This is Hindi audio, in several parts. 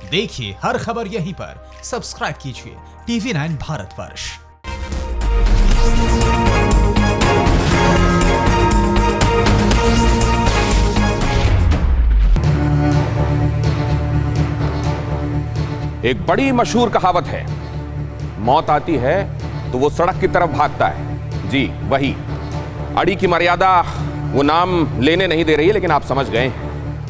देखिए हर खबर यहीं पर। सब्सक्राइब कीजिए TV9 भारतवर्ष। एक बड़ी मशहूर कहावत है, मौत आती है तो वो सड़क की तरफ भागता है। जी वही अड़ी की मर्यादा वो नाम लेने नहीं दे रही है, लेकिन आप समझ गए हैं।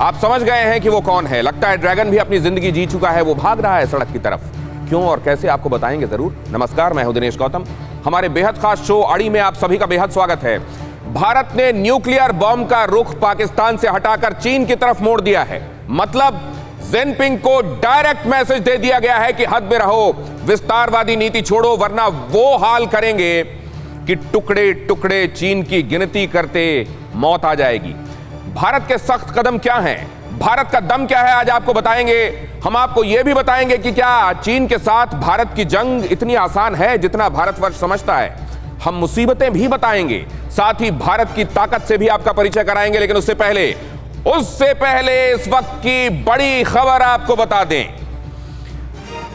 आप समझ गए हैं कि वो कौन है। लगता है ड्रैगन भी अपनी जिंदगी जी चुका है, वो भाग रहा है सड़क की तरफ। क्यों और कैसे आपको बताएंगे जरूर। नमस्कार, मैं हूं दिनेश गौतम। हमारे बेहद खास शो अड़ी में आप सभी का बेहद स्वागत है। भारत ने न्यूक्लियर बॉम्ब का रुख पाकिस्तान से हटाकर चीन की तरफ मोड़ दिया है। मतलब जिनपिंग को डायरेक्ट मैसेज दे दिया गया है कि हद में रहो, विस्तारवादी नीति छोड़ो, वरना वो हाल करेंगे कि टुकड़े टुकड़े चीन की गिनती करते मौत आ जाएगी। भारत के सख्त कदम क्या हैं, भारत का दम क्या है, आज आपको बताएंगे। हम आपको यह भी बताएंगे कि क्या चीन के साथ भारत की जंग इतनी आसान है जितना भारतवर्ष समझता है। हम मुसीबतें भी बताएंगे, साथ ही भारत की ताकत से भी आपका परिचय कराएंगे। लेकिन उससे पहले इस वक्त की बड़ी खबर आपको बता दें।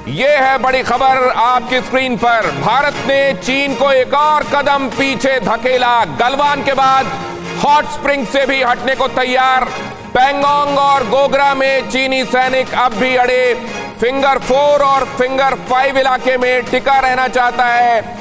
यह है बड़ी खबर आपकी स्क्रीन पर। भारत ने चीन को एक और कदम पीछे धकेला। गलवान के बाद हॉट स्प्रिंग से भी हटने को तैयार। पैंगोंग और गोगरा में चीनी सैनिक अब भी अड़े। फिंगर 4 और फिंगर 5 इलाके में टिका रहना चाहता है।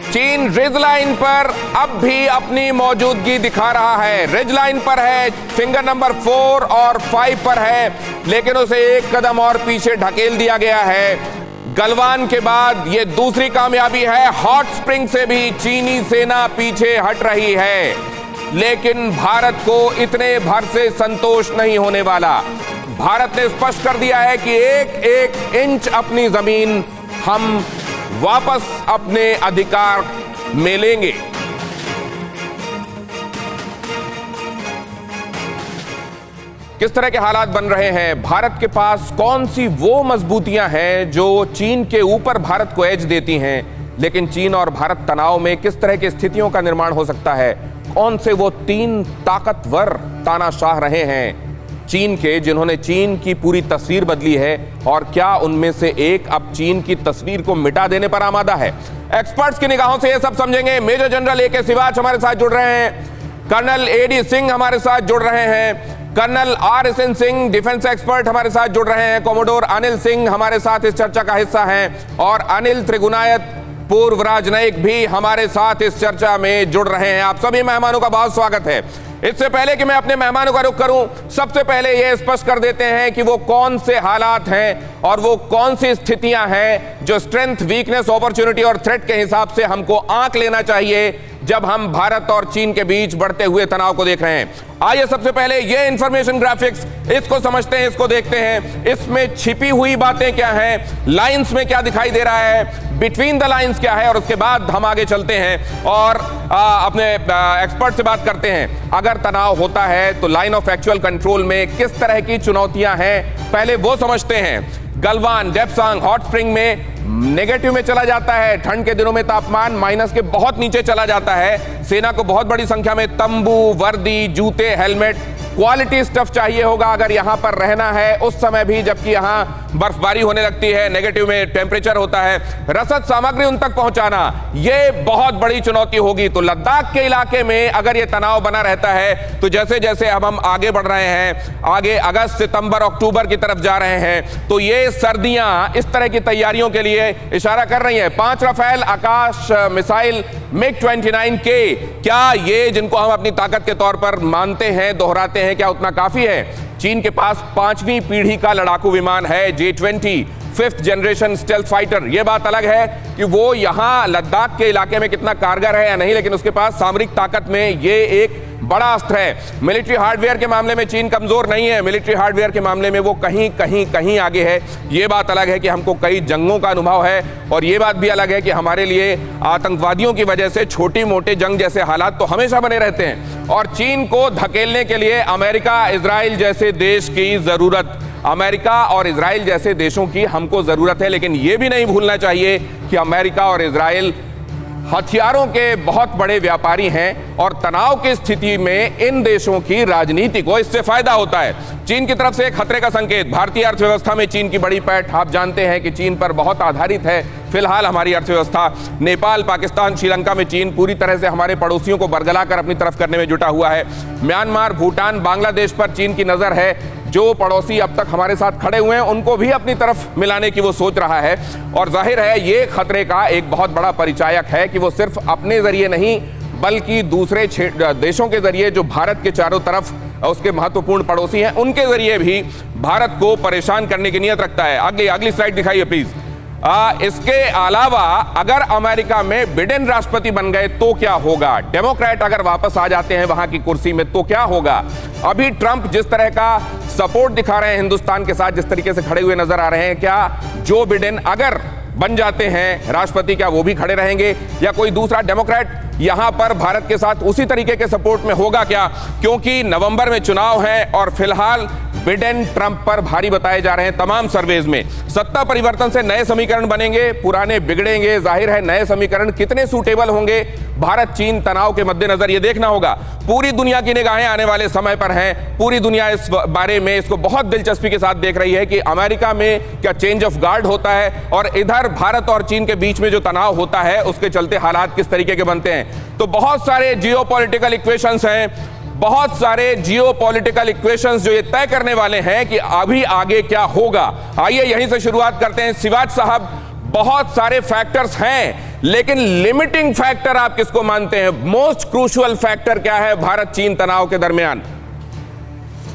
चीन रिज लाइन पर अब भी अपनी मौजूदगी दिखा रहा है। रिज लाइन पर है, फिंगर नंबर 4 और 5 पर है, लेकिन उसे एक कदम और पीछे ढकेल दिया गया है। गलवान के बाद यह दूसरी कामयाबी है। हॉट स्प्रिंग से भी चीनी सेना पीछे हट रही है, लेकिन भारत को इतने भर से संतोष नहीं होने वाला। भारत ने स्पष्ट कर दिया है कि एक एक इंच अपनी जमीन हम वापस अपने अधिकार में लेंगे। किस तरह के हालात बन रहे हैं, भारत के पास कौन सी वो मजबूतियां हैं जो चीन के ऊपर भारत को एज देती हैं, लेकिन चीन और भारत तनाव में किस तरह की स्थितियों का निर्माण हो सकता है। कौन से वो 3 ताकतवर तानाशाह रहे हैं चीन के, जिन्होंने चीन की पूरी तस्वीर बदली है, और क्या उनमें से एक अब चीन की तस्वीर को मिटा देने पर आमादा है। एक्सपर्ट्स की निगाहों से यह सब समझेंगे। मेजर जनरल ए के सिवाच हमारे साथ जुड़ रहे हैं, कर्नल AD सिंह हमारे साथ जुड़ रहे हैं, colonel RSN Singh defence expert हमारे साथ जुड़ रहे हैं, कॉमोडोर अनिल सिंह हमारे साथ इस चर्चा का हिस्सा हैं, और अनिल त्रिगुनायत पूर्व राजनयिक भी हमारे साथ इस चर्चा में जुड़ रहे हैं। आप सभी मेहमानों का बहुत स्वागत है। इससे पहले कि मैं अपने मेहमानों का रुख करूं, सबसे पहले यह स्पष्ट कर देते हैं कि वो कौन से हालात हैं और वो कौन सी स्थितियां हैं जो स्ट्रेंथ, वीकनेस, अपॉर्चुनिटी और थ्रेट के हिसाब से हमको आंक लेना चाहिए जब हम भारत और चीन के बीच बढ़ते हुए तनाव को देख रहे हैं। आइए सबसे पहले ये इंफॉर्मेशन ग्राफिक्स, इसको समझते हैं, इसको देखते हैं। इसमें छिपी हुई बातें क्या हैं, लाइंस में क्या दिखाई दे रहा है, बिटवीन द लाइंस क्या है, और उसके बाद हम आगे चलते हैं और अपने एक्सपर्ट से बात करते हैं। अगर तनाव होता है तो लाइन ऑफ एक्चुअल कंट्रोल में किस तरह की चुनौतियां हैं, पहले वो समझते हैं। गलवान, डेप्सांग, हॉट स्प्रिंग में नेगेटिव में चला जाता है। ठंड के दिनों में तापमान माइनस के बहुत नीचे चला जाता है। सेना को बहुत बड़ी संख्या में तंबू, वर्दी, जूते, हेलमेट, क्वालिटी स्टफ चाहिए होगा अगर यहां पर रहना है उस समय भी, जबकि यहां बर्फबारी होने लगती है, नेगेटिव में टेम्परेचर होता है। रसद सामग्री उन तक पहुंचाना यह बहुत बड़ी चुनौती होगी। तो लद्दाख के इलाके में अगर यह तनाव बना रहता है तो जैसे जैसे अब हम आगे बढ़ रहे हैं, आगे अगस्त, सितंबर, अक्टूबर की तरफ जा रहे हैं, तो ये सर्दियां इस तरह की तैयारियों के लिए इशारा कर रही है। 5 राफेल आकाश मिसाइल MiG-29K, क्या ये, जिनको हम अपनी ताकत के तौर पर मानते हैं, दोहराते हैं, क्या उतना काफी है? चीन के पास 5वीं पीढ़ी का लड़ाकू विमान है J-20, 5th generation stealth fighter. यह बात अलग है कि वो यहां लद्दाख के इलाके में कितना कारगर है या नहीं, लेकिन उसके पास सामरिक ताकत में ये एक बड़ा अस्त्र है। मिलिट्री हार्डवेयर के मामले में चीन कमजोर नहीं है, मिलिट्री हार्डवेयर के मामले में वो कहीं आगे है। ये बात अलग है कि हमको कई जंगों का अनुभव है, और ये बात भी अलग है कि हमारे लिए आतंकवादियों की वजह से छोटी मोटे जंग जैसे हालात तो हमेशा बने रहते हैं। और चीन को धकेलने के लिए अमेरिका, इजराइल जैसे देश की जरूरत, अमेरिका और इजराइल जैसे देशों की हमको जरूरत है। लेकिन यह भी नहीं भूलना चाहिए कि अमेरिका और इजराइल हथियारों के बहुत बड़े व्यापारी हैं और तनाव की स्थिति में इन देशों की राजनीति को इससे फायदा होता है। चीन की तरफ से एक खतरे का संकेत, भारतीय अर्थव्यवस्था में चीन की बड़ी पैठ। आप जानते हैं कि चीन पर बहुत आधारित है फिलहाल हमारी अर्थव्यवस्था। नेपाल, पाकिस्तान, श्रीलंका में चीन पूरी तरह से हमारे पड़ोसियों को बरगलाकर अपनी तरफ करने में जुटा हुआ है। म्यांमार, भूटान, बांग्लादेश पर चीन की नजर है। जो पड़ोसी अब तक हमारे साथ खड़े हुए हैं उनको भी अपनी तरफ मिलाने की वो सोच रहा है। और जाहिर है ये खतरे का एक बहुत बड़ा परिचायक है कि वो सिर्फ अपने जरिए नहीं बल्कि दूसरे देशों के जरिए, जो भारत के चारों तरफ उसके महत्वपूर्ण पड़ोसी हैं, उनके जरिए भी भारत को परेशान करने की नीयत रखता है। अगली स्लाइड दिखाइए प्लीज। इसके अलावा अगर अमेरिका में बिडेन राष्ट्रपति बन गए तो क्या होगा? डेमोक्रेट अगर वापस आ जाते हैं वहां की कुर्सी में तो क्या होगा? अभी ट्रंप जिस तरह का सपोर्ट दिखा रहे हैं हिंदुस्तान के साथ, जिस तरीके से खड़े हुए नजर आ रहे हैं, क्या जो बिडेन अगर बन जाते हैं राष्ट्रपति, क्या वो भी खड़े रहेंगे या कोई दूसरा डेमोक्रेट यहां पर भारत के साथ उसी तरीके के सपोर्ट में होगा क्या? क्योंकि नवंबर में चुनाव है और फिलहाल बिडेन ट्रंप पर भारी बताए जा रहे हैं तमाम सर्वेज में। सत्ता परिवर्तन से नए समीकरण बनेंगे, पुराने बिगड़ेंगे। जाहिर है नए समीकरण कितने सूटेबल होंगे भारत चीन तनाव के मद्देनजर ये देखना होगा। पूरी दुनिया की निगाहें आने वाले समय पर हैं। पूरी दुनिया इस बारे में इसको बहुत दिलचस्पी के साथ देख रही है कि अमेरिका में क्या चेंज ऑफ गार्ड होता है और इधर भारत और चीन के बीच में जो तनाव होता है उसके चलते हालात किस तरीके के बनते हैं। तो बहुत सारे जियोपॉलिटिकल इक्वेशंस हैं, बहुत सारे जियोपॉलिटिकल इक्वेशंस जो ये तय करने वाले हैं कि अभी आगे क्या होगा। आइए यहीं से शुरुआत करते हैं। शिवाज साहब, बहुत सारे फैक्टर्स हैं लेकिन लिमिटिंग फैक्टर आप किसको मानते हैं? मोस्ट क्रूशियल फैक्टर क्या है भारत चीन तनाव के दरमियान?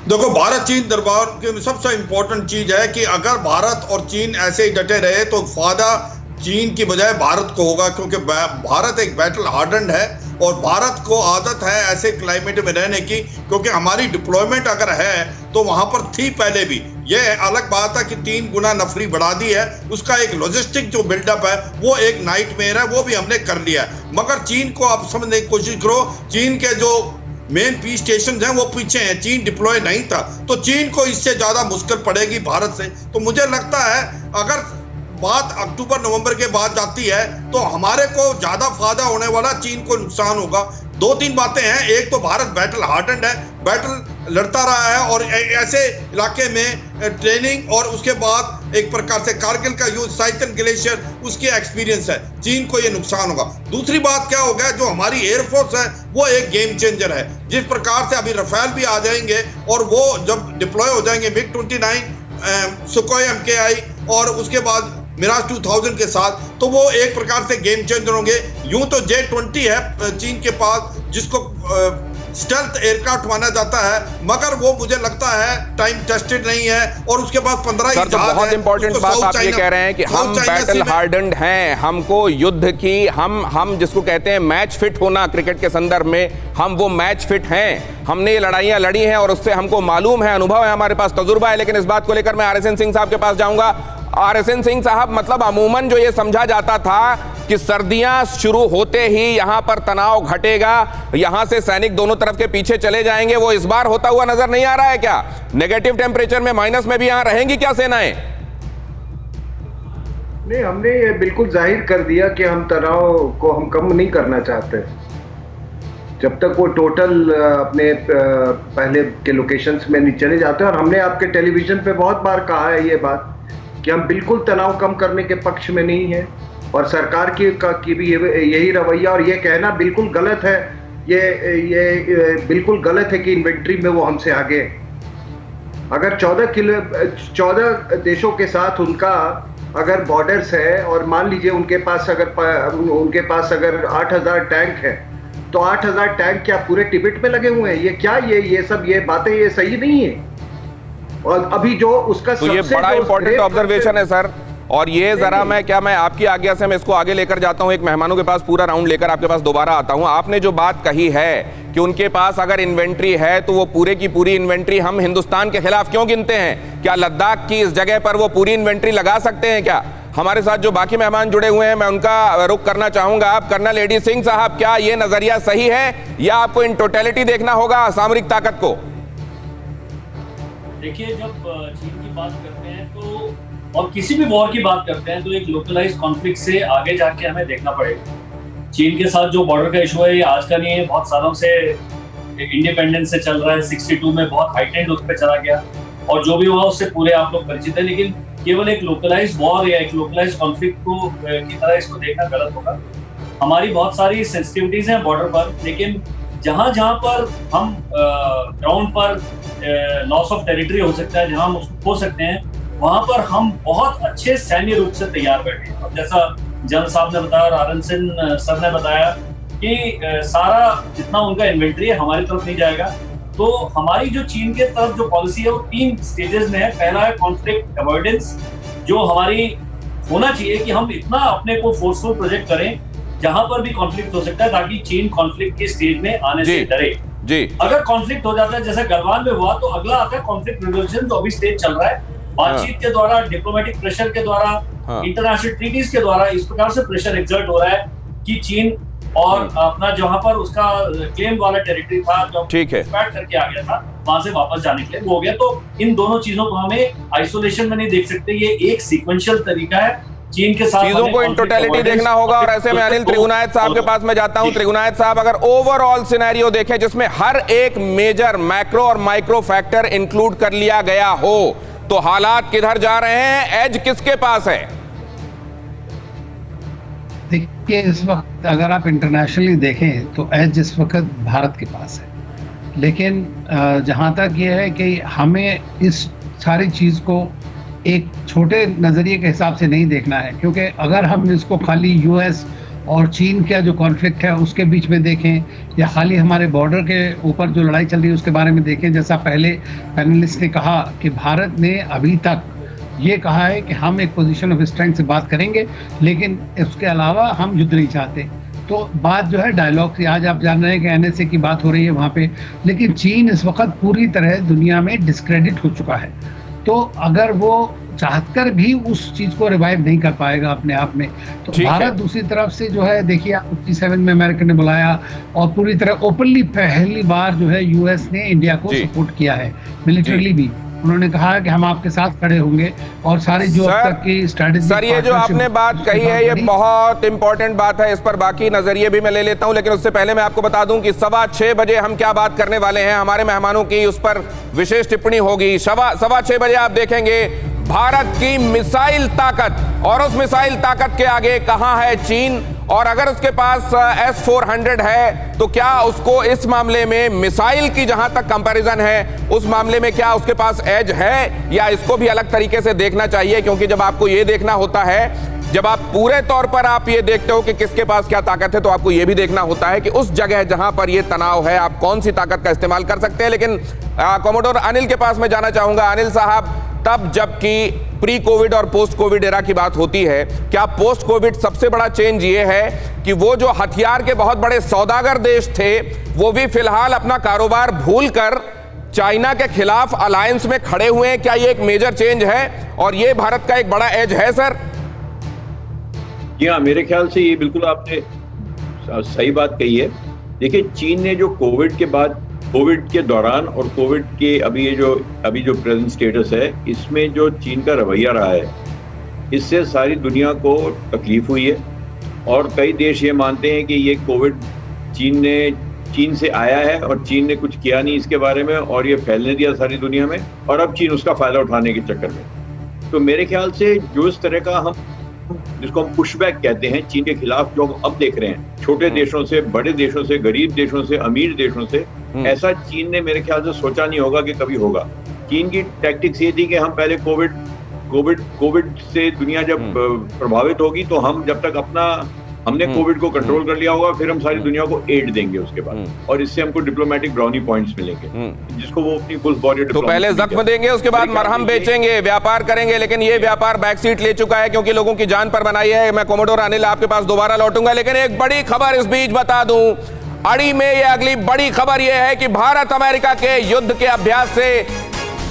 देखो, भारत चीन दरबार की सबसे इंपॉर्टेंट चीज है कि अगर भारत और चीन ऐसे ही डटे रहे तो फायदा चीन की बजाय भारत को होगा, क्योंकि भारत एक बैटल हार्डन्ड है और भारत को आदत है ऐसे क्लाइमेट में रहने की, क्योंकि हमारी डिप्लॉयमेंट अगर है तो वहां पर थी पहले भी। ये अलग बात है कि 3 गुना नफरी बढ़ा दी है, उसका एक लॉजिस्टिक जो बिल्डअप है वो एक नाइटमेयर है, वो भी हमने कर लिया है। मगर चीन को आप समझने की कोशिश करो, चीन के जो मेन पी स्टेशन हैं वो पीछे हैं, चीन डिप्लॉय नहीं था, तो चीन को इससे ज्यादा मुश्किल पड़ेगी भारत से। तो मुझे लगता है अगर बात अक्टूबर नवंबर के बाद जाती है तो हमारे को ज्यादा फायदा होने वाला, चीन को नुकसान होगा। 2-3 बातें हैं। एक तो भारत बैटल हार्डन्ड है, बैटल लड़ता रहा है और ऐसे इलाके में ट्रेनिंग और उसके बाद एक प्रकार से कारगिल का युद्ध, साइकिल ग्लेशियर, उसकी एक्सपीरियंस है। चीन को ये नुकसान होगा। दूसरी बात क्या होगा, जो हमारी एयरफोर्स है वो एक गेम चेंजर है। जिस प्रकार से अभी रफेल भी आ जाएंगे और वो जब डिप्लॉय हो जाएंगे मिग 29 सुखोई MKI और उसके बाद मिराज 2000 के साथ, तो वो एक प्रकार से गेम चेंजर होंगे। यूं तो J-20 है चीन के पास जिसको स्टेल्थ एयरक्राफ्ट माना जाता है, मगर वो मुझे लगता है टाइम टेस्टेड नहीं है। और उसके बाद 15 ही तो बहुत इंपॉर्टेंट बात आप ये कह रहे हैं कि हम बैटल हार्डन्ड हैं, हमको युद्ध की हम जिसको कहते हैं मैच फिट होना क्रिकेट के संदर्भ में, हम वो मैच फिट हैं। हमने ये लड़ाइयां लड़ी हैं और उससे हमको मालूम है, अनुभव है, हमारे पास तजुर्बा है। लेकिन इस बात को लेकर मैं RSN सिंह साहब के पास जाऊंगा। RSN सिंह साहब, मतलब अमूमन जो ये समझा जाता था कि सर्दियां शुरू होते ही यहां पर तनाव घटेगा, यहां से सैनिक दोनों तरफ के पीछे चले जाएंगे, वो इस बार होता हुआ नजर नहीं आ रहा है क्या? नेगेटिव टेम्परेचर में, माइनस में भी यहां रहेंगी क्या सेनाएं? नहीं, हमने ये बिल्कुल जाहिर कर दिया कि हम तनाव को हम कम नहीं करना चाहते जब तक वो टोटल अपने पहले के लोकेशंस में नहीं चले जाते। और हमने आपके टेलीविजन पे बहुत बार कहा है ये बात कि हम बिल्कुल तनाव कम करने के पक्ष में नहीं है और सरकार की भी यही रवैया। और ये कहना बिल्कुल गलत है, ये बिल्कुल गलत है कि इन्वेंट्री में वो हमसे आगे। अगर 14 देशों के साथ उनका अगर बॉर्डर्स है और मान लीजिए उनके पास अगर 8000 टैंक है, तो 8000 टैंक क्या पूरे तिब्बत में लगे हुए हैं? ये क्या ये सब ये बातें ये सही नहीं है। और अभी जो उसका तो ये बड़ा इंपॉर्टेंट ऑब्जर्वेशन है सर। और ये जरा मैं आपकी आज्ञा से मैं इसको आगे लेकर जाता हूं, एक मेहमानों के पास पूरा राउंड लेकर आपके पास दोबारा आता हूं। आपने जो बात कही है कि उनके पास अगर इन्वेंट्री है तो वो पूरे की पूरी इन्वेंट्री हम हिंदुस्तान के खिलाफ क्यों गिनते हैं? क्या लद्दाख की इस जगह पर वो पूरी इन्वेंट्री लगा सकते हैं क्या? हमारे साथ जो बाकी मेहमान जुड़े हुए हैं मैं उनका रुख करना चाहूंगा। आप कर्नल एडी सिंह साहब, क्या ये नजरिया सही है या आपको इन टोटलिटी देखना होगा सामरिक ताकत को? देखिए, जब चीन की बात करते हैं तो और किसी भी वॉर की बात करते हैं तो एक लोकलाइज्ड कॉन्फ्लिक्ट से आगे जाके हमें देखना पड़ेगा। चीन के साथ जो बॉर्डर का इशू है ये आज का नहीं है, बहुत सालों से इंडिपेंडेंस से चल रहा है। 62 में बहुत हाइटेंड उस पर चला गया और जो भी हुआ उससे पूरे आप लोग परिचित है। लेकिन केवल एक लोकलाइज वॉर या एक लोकलाइज कॉन्फ्लिक्ट को की तरह इसको देखना गलत होगा। हमारी बहुत सारी सेंसिटिविटीज हैं बॉर्डर पर, लेकिन जहां जहां पर हम ग्राउंड पर लॉस ऑफ टेरिटरी हो सकता है, जहां हम उसको खो सकते हैं, वहां पर हम बहुत अच्छे सैन्य रूप से तैयार बैठे हैं। अब जैसा जन साहब ने बताया और आनंद सिंह सर ने बताया कि सारा जितना उनका इन्वेंट्री है हमारी तरफ नहीं जाएगा। तो हमारी जो चीन के तरफ जो पॉलिसी है वो 3 स्टेजेस में है। पहला है कॉन्फ्लिक्ट अवॉइडेंस, जो हमारी होना चाहिए कि हम इतना अपने को फोर्सफुल प्रोजेक्ट करें जहां पर भी कॉन्फ्लिक्ट हो सकता है, ताकि चीन कॉन्फ्लिक्ट के स्टेज में आने से डरे। जी। अगर कॉन्फ्लिक्ट हो जाता है जैसे गलवान में हुआ, तो अगला आता है कॉन्फ्लिक्ट रिजोल्यूशन, जो अभी स्टेज चल रहा है। बातचीत के द्वारा, डिप्लोमेटिक प्रेशर के द्वारा, इंटरनेशनल ट्रीटीज के द्वारा इस प्रकार से प्रेशर एक्सर्ट हो रहा है कि चीन और अपना जहां पर उसका क्लेम वाला टेरिटरी था, जो एक्सपैक्ट करके आ गया था, वहां से वापस जाने के लिए वो हो गया। तो इन दोनों चीजों को हमें आइसोलेशन में नहीं देख सकते, ये एक सीक्वेंशियल तरीका है चीन के साथ। चीजों को इन टोटलिटी देखना होगा। और ऐसे में अनिल त्रिगुनायत साहब के पास मैं जाता हूं। त्रिगुनायत साहब, अगर ओवरऑल सिनेरियो देखें जिसमें हर एक मेजर मैक्रो और माइक्रो फैक्टर इंक्लूड कर लिया गया हो, तो हालात किधर जा रहे हैं? एज किसके पास है? देखिए, इस वक्त अगर आप इंटरनेशनली देखें तो एज इस वक्त भारत के पास है, लेकिन जहां तक ये है कि हमें इस सारी चीज को एक छोटे नजरिए के हिसाब से नहीं देखना है, क्योंकि अगर हम इसको खाली यूएस और चीन का जो कॉन्फ्लिक्ट है उसके बीच में देखें, या खाली हमारे बॉर्डर के ऊपर जो लड़ाई चल रही है उसके बारे में देखें, जैसा पहले पैनलिस्ट ने कहा कि भारत ने अभी तक ये कहा है कि हम एक पोजीशन ऑफ स्ट्रेंथ से बात करेंगे, लेकिन उसके अलावा हम युद्ध नहीं चाहते। तो बात जो है डायलॉग की, आज आप जान रहे हैं कि एनएसए की बात हो रही है वहाँ पे, लेकिन चीन इस वक्त पूरी तरह दुनिया में डिस्क्रेडिट हो चुका है। तो अगर वो चाहकर भी उस चीज को रिवाइव नहीं कर पाएगा अपने आप में, तो भारत दूसरी तरफ से जो है, देखिए आप G7 में अमेरिका ने बुलाया और पूरी तरह ओपनली पहली बार जो है यूएस ने इंडिया को सपोर्ट किया है, मिलिटरीली भी। उन्होंने कहा कि हम आपके साथ खड़े होंगे और सारी जो अब तक की स्ट्रेटेजी। सर, ये जो आपने बात कही है ये बहुत इंपॉर्टेंट बात है, इस पर बाकी नजरिए भी मैं ले लेता हूं, लेकिन उससे पहले मैं आपको बता दूं कि 6:15 बजे हम क्या बात करने वाले हैं, हमारे मेहमानों की उस पर विशेष टिप्पणी होगी। 6:15 बजे आप देखेंगे भारत की मिसाइल ताकत, और उस मिसाइल ताकत के आगे कहां है चीन, और अगर उसके पास S-400 है तो क्या उसको इस मामले में मिसाइल की जहां तक कंपैरिजन है उस मामले में क्या उसके पास एज है, या इसको भी अलग तरीके से देखना चाहिए? क्योंकि जब आपको ये देखना होता है, जब आप पूरे तौर पर आप ये देखते हो कि किसके पास क्या ताकत है, तो आपको ये भी देखना होता है कि उस जगह जहां पर ये तनाव है आप कौन सी ताकत का इस्तेमाल कर सकते हैं। लेकिन कॉमोडोर अनिल के पास मैं जाना चाहूंगा। अनिल साहब, तब जबकि प्री कोविड और पोस्ट कोविड एरा की बात होती है, क्या पोस्ट कोविड सबसे बड़ा चेंज ये है कि वो जो हथियार के बहुत बड़े सौदागर देश थे वो भी फिलहाल अपना कारोबार भूलकर चाइना के खिलाफ अलायंस में खड़े हुए हैं? क्या ये एक मेजर चेंज है और ये भारत का एक बड़ा एज है? सर जी हाँ, मेरे ख्याल से ये बिल्कुल आपने सही बात कही है। देखिए, चीन ने जो कोविड के बाद, कोविड के दौरान और कोविड के अभी जो प्रेजेंट स्टेटस है, इसमें जो चीन का रवैया रहा है, इससे सारी दुनिया को तकलीफ हुई है। और कई देश ये मानते हैं कि ये कोविड चीन से आया है और चीन ने कुछ किया नहीं इसके बारे में, और ये फैलने दिया सारी दुनिया में, और अब चीन उसका फायदा उठाने के चक्कर में। तो मेरे ख्याल से जो इस तरह का जिसको हम पुशबैक कहते हैं चीन के खिलाफ, जो हम अब देख रहे हैं छोटे देशों से, बड़े देशों से, गरीब देशों से, अमीर देशों से, ऐसा चीन ने मेरे ख्याल से सोचा नहीं होगा कि कभी होगा। चीन की टैक्टिक्स ये थी कि हम पहले कोविड से दुनिया जब प्रभावित होगी तो हम जब तक हमने कोविड को कंट्रोल कर लिया होगा, फिर हम सारी दुनिया को एड देंगे उसके बाद, और इससे हमको डिप्लोमेटिक ब्राउनी पॉइंट्स मिलेंगे, जिसको वो अपनी फुल बॉडी तो पहले जख्म देंगे, उसके बाद मरहम बेचेंगे, व्यापार करेंगे। लेकिन ये व्यापार बैक सीट ले चुका है क्योंकि लोगों की जान पर बनाई है। मैं कॉमोडोर अनिल आपके पास दोबारा लौटूंगा, लेकिन एक बड़ी खबर इस बीच बता दूं, अड़ी में ये अगली बड़ी खबर यह है कि भारत अमेरिका के युद्ध के अभ्यास से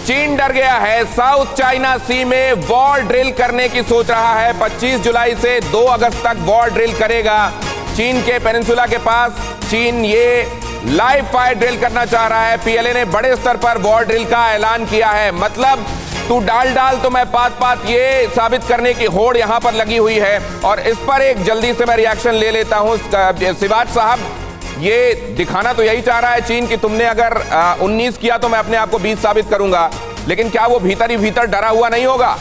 चीन डर गया है। साउथ चाइना सी में वॉर ड्रिल करने की सोच रहा है। 25 जुलाई से 2 अगस्त तक वॉर ड्रिल करेगा चीन के पेनिनसुला के पास। चीन ये लाइव फायर ड्रिल करना चाह रहा है। पीएलए ने बड़े स्तर पर वॉर ड्रिल का ऐलान किया है। मतलब तू डाल डाल तो मैं पात पात, ये साबित करने की होड़ यहां पर लगी हुई है। और इस पर एक जल्दी से मैं रिएक्शन ले लेता हूं। सिवाज साहब, ये दिखाना तो यही चाह रहा है चीन कि तुमने अगर 19 किया तो मैं अपने आप को 20 साबित करूंगा, लेकिन क्या वो भीतर ही भीतर डरा हुआ नहीं होगा?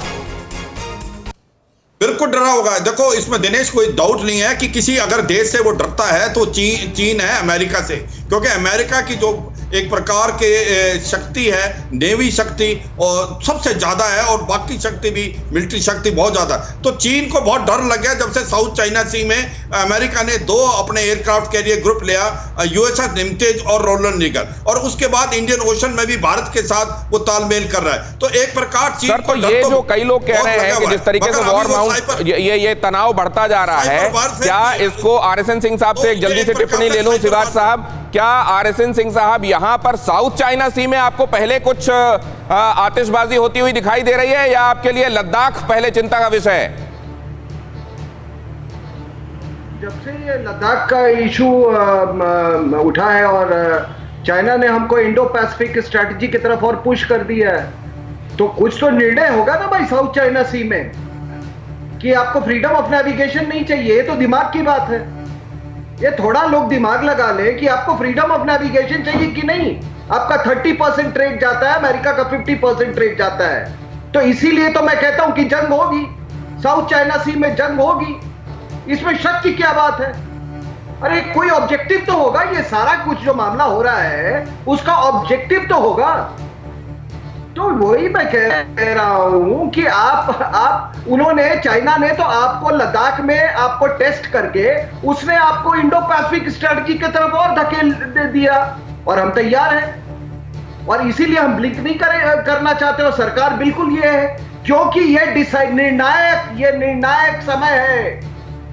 बिल्कुल डरा होगा। देखो, इसमें दिनेश कोई डाउट नहीं है कि किसी अगर देश से वो डरता है तो चीन है, अमेरिका से। क्योंकि अमेरिका की जो एक प्रकार के शक्ति है, नेवी शक्ति और सबसे ज्यादा है, और बाकी शक्ति भी, मिलिट्री शक्ति बहुत ज्यादा। तो चीन को बहुत डर लग गया जब से साउथ चाइना सी में अमेरिका ने 2 अपने एयरक्राफ्ट कैरियर ग्रुप लिया, यूएसएस निमतेज और रोनाल्ड रीगन, और उसके बाद इंडियन ओशन में भी भारत के साथ वो तालमेल कर रहा है। तो एक प्रकार चीन सर, तो ये जो कई लोग कह रहे हैं कि जिस तरीके से वॉर माउंट ये तनाव बढ़ता जा रहा है, क्या इसको आरएसएन सिंह साहब से एक जल्दी से टिप्पणी ले लूं? सिवाज साहब, क्या आरएसएन सिंह साहब यहां पर साउथ चाइना सी में आपको पहले कुछ आतिशबाजी होती हुई दिखाई दे रही है, या आपके लिए लद्दाख पहले चिंता का विषय है? जब से ये लद्दाख का इशू उठा है और चाइना ने हमको इंडो पैसिफिक स्ट्रेटजी की तरफ और पुश कर दिया है, तो कुछ तो निर्णय होगा ना भाई साउथ चाइना सी में कि आपको फ्रीडम ऑफ नेविगेशन नहीं चाहिए। ये तो दिमाग की बात है। ये थोड़ा लोग दिमाग लगा ले कि आपको फ्रीडम ऑफ नेविगेशन चाहिए कि नहीं। आपका 30% ट्रेड जाता है, अमेरिका का 50% ट्रेड जाता है। तो इसीलिए तो मैं कहता हूं कि जंग होगी, साउथ चाइना सी में जंग होगी, इसमें शक की क्या बात है। अरे कोई ऑब्जेक्टिव तो होगा, ये सारा कुछ जो मामला हो रहा है उसका ऑब्जेक्टिव तो होगा। तो वही मैं कह रहा हूं कि उन्होंने, चाइना ने तो आपको लद्दाख में आपको टेस्ट करके उसने आपको इंडो पैसिफिक स्ट्रेटजी की तरफ और धकेल दिया, और हम तैयार हैं। और इसीलिए हम ब्लिंक नहीं करना चाहते, और सरकार बिल्कुल ये है, क्योंकि ये निर्णायक समय है।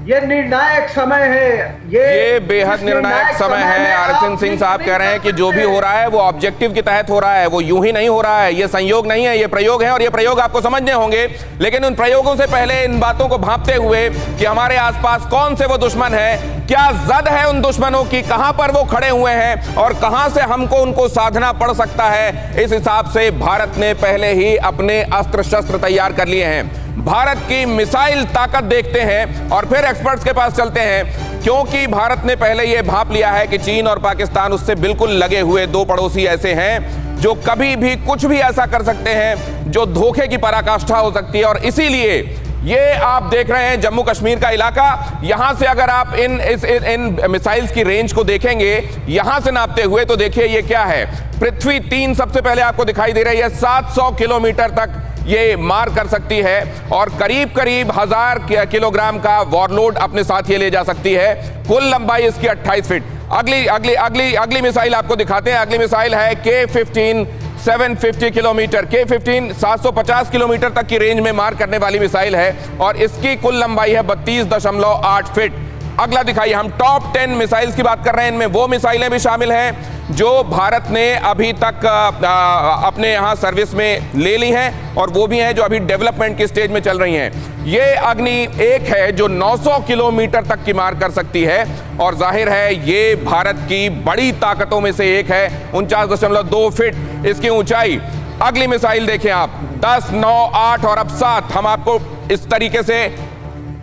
ये निर्णायक समय है, ये बेहद निर्णायक समय है। आरएसएन सिंह साहब कह रहे हैं कि जो भी हो रहा है वो ऑब्जेक्टिव के तहत हो रहा है, वो यूं ही नहीं हो रहा है, ये संयोग नहीं है, ये प्रयोग है, और ये प्रयोग आपको समझने होंगे। लेकिन उन प्रयोगों से पहले इन बातों को भांपते हुए कि हमारे आसपास कौन से वो दुश्मन है, क्या जद है उन दुश्मनों की, कहां पर वो खड़े हुए हैं और कहां से हमको उनको साधना पड़ सकता है, इस हिसाब से भारत ने पहले ही अपने अस्त्र शस्त्र तैयार कर लिए हैं। भारत की मिसाइल ताकत देखते हैं और फिर एक्सपर्ट्स के पास चलते हैं, क्योंकि भारत ने पहले यह भांप लिया है कि चीन और पाकिस्तान उससे बिल्कुल लगे हुए 2 पड़ोसी ऐसे हैं जो कभी भी कुछ भी ऐसा कर सकते हैं जो धोखे की पराकाष्ठा हो सकती है। और इसीलिए ये आप देख रहे हैं जम्मू कश्मीर का इलाका, यहां से अगर आप इन मिसाइल्स की रेंज को देखेंगे यहां से नापते हुए, तो देखिए ये क्या है। पृथ्वी 3 सबसे पहले आपको दिखाई दे रही है, 700 किलोमीटर तक ये मार कर सकती है, और करीब करीब 1000 किलोग्राम का वॉरलोड अपने साथ ये ले जा सकती है। कुल लंबाई इसकी 28 फीट। अगली मिसाइल आपको दिखाते हैं। अगली मिसाइल है K-15 750 किलोमीटर। K-15 750 किलोमीटर तक की रेंज में मार करने वाली मिसाइल है, और इसकी कुल लंबाई है 32.8 फीट। अगला दिखाइए, हम टॉप 10 मिसाइल्स की बात कर रहे हैं। इनमें वो मिसाइलें भी शामिल हैं जो भारत ने अभी तक अपने यहां सर्विस में ले ली हैं, और वो भी हैं जो अभी डेवलपमेंट की स्टेज में चल रही हैं। ये अग्नि 1 है जो 900 किलोमीटर तक की मार कर सकती है, और जाहिर है ये भारत की बड़ी ताकतों में से एक है। 49.2 फीट इसकी ऊंचाई। अगली मिसाइल देखें आप, 10, 9, 8 और अब 7। हम आपको इस तरीके से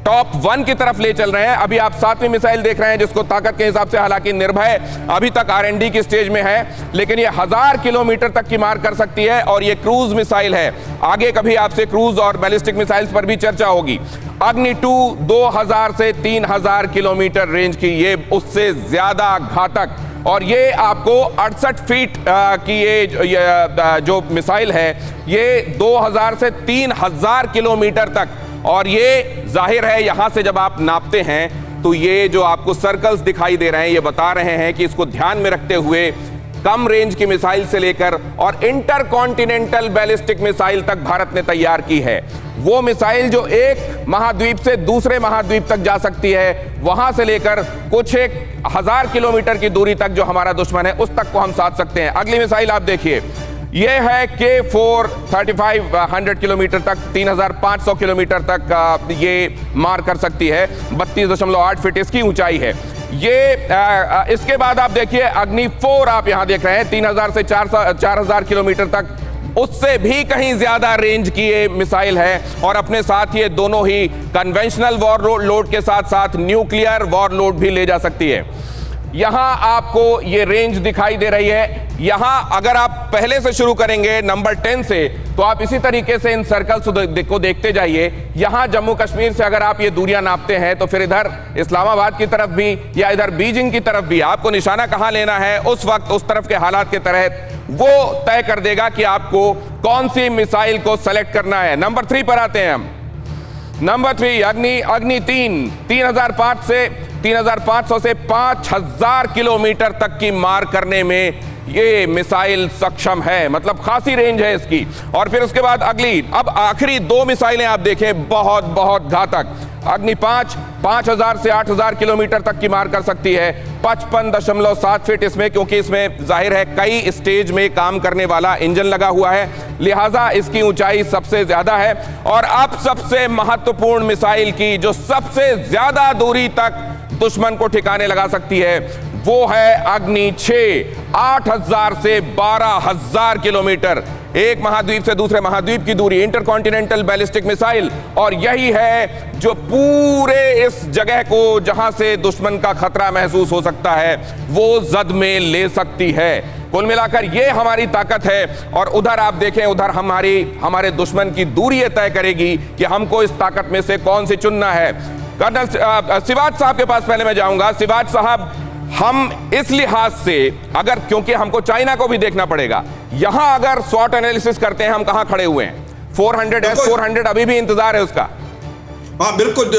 टॉप 1 की तरफ ले चल रहे हैं। अभी आप 7वीं मिसाइल देख रहे हैं, जिसको ताकत के हिसाब से हालांकि निर्भय अभी तक R&D की स्टेज में है, लेकिन ये 1000 किलोमीटर तक की मार कर सकती है, और ये क्रूज मिसाइल है। आगे कभी आपसे क्रूज और बैलिस्टिक मिसाइल्स पर भी चर्चा होगी। अग्नि 2 2000 से 3000 किलोमीटर रेंज की, ये उससे ज्यादा घातक, और ये आपको 68 फीट की ये जो मिसाइल है, ये 2000 से 3000 किलोमीटर तक। और ये जाहिर है यहां से जब आप नापते हैं तो ये जो आपको सर्कल्स दिखाई दे रहे हैं, ये बता रहे हैं कि इसको ध्यान में रखते हुए कम रेंज की मिसाइल से लेकर और इंटरकॉन्टिनेंटल बैलिस्टिक मिसाइल तक भारत ने तैयार की है। वो मिसाइल जो एक महाद्वीप से दूसरे महाद्वीप तक जा सकती है, वहां से लेकर कुछ 1000 किलोमीटर की दूरी तक जो हमारा दुश्मन है उस तक को हम साध सकते हैं। अगली मिसाइल आप देखिए, ये है K-4 3500 किलोमीटर तक, 3500 किलोमीटर तक ये मार कर सकती है। 32.8 फीट इसकी ऊंचाई है। ये इसके बाद आप देखिए अग्नि 4 आप यहां देख रहे हैं, 3000 से 4000 किलोमीटर तक उससे भी कहीं ज्यादा रेंज की ये मिसाइल है और अपने साथ ये दोनों ही कन्वेंशनल वॉर लोड के साथ साथ न्यूक्लियर वॉर लोड भी ले जा सकती है। यहां आपको ये रेंज दिखाई दे रही है। यहां अगर आप पहले से शुरू करेंगे नंबर 10 से, तो आप इसी तरीके से इन सर्कल्स को देखते जाइए। यहां जम्मू कश्मीर से अगर आप ये दूरियां नापते हैं तो फिर इधर इस्लामाबाद की तरफ भी या इधर बीजिंग की तरफ भी आपको निशाना कहां लेना है, उस वक्त उस तरफ के हालात के तहत वो तय कर देगा कि आपको कौन सी मिसाइल को सेलेक्ट करना है। नंबर 3 पर आते हैं हम। नंबर 3 अग्नि 3 3500 से 5000 किलोमीटर तक की मार करने में ये मिसाइल सक्षम है, मतलब खासी रेंज है इसकी। और फिर उसके बाद अगली, अब आखिरी 2 मिसाइलें आप देखें, बहुत बहुत घातक। अग्नि 5 5000 से 8000 किलोमीटर तक की मार कर सकती है। 55.7 फीट इसमें, क्योंकि इसमें जाहिर है कई स्टेज में काम करने वाला इंजन लगा हुआ है, लिहाजा इसकी ऊंचाई सबसे ज्यादा है। और अब सबसे महत्वपूर्ण मिसाइल की जो सबसे ज्यादा दूरी तक दुश्मन को ठिकाने लगा सकती है, वो है अग्नि 6 8000 से 12000 किलोमीटर, एक महाद्वीप से दूसरे महाद्वीप की दूरी, इंटरकॉन्टिनेंटल बैलिस्टिक मिसाइल। और यही है जो पूरे इस जगह को जहां से दुश्मन का खतरा महसूस हो सकता है वो जद में ले सकती है। कुल मिलाकर ये हमारी ताकत है। और उधर आप देखें, उधर हमारे दुश्मन की दूरी ये तय करेगी कि हमको इस ताकत में से कौन सी चुनना है। कर्नल सिवाज साहब के पास पहले मैं जाऊंगा। सिवाज साहब, हम इस लिहाज से अगर, क्योंकि हमको चाइना को भी देखना पड़ेगा, यहां अगर स्वॉट एनालिसिस करते हैं हम कहां खड़े हुए हैं? 400 S-400 अभी भी इंतजार है उसका। हाँ बिल्कुल,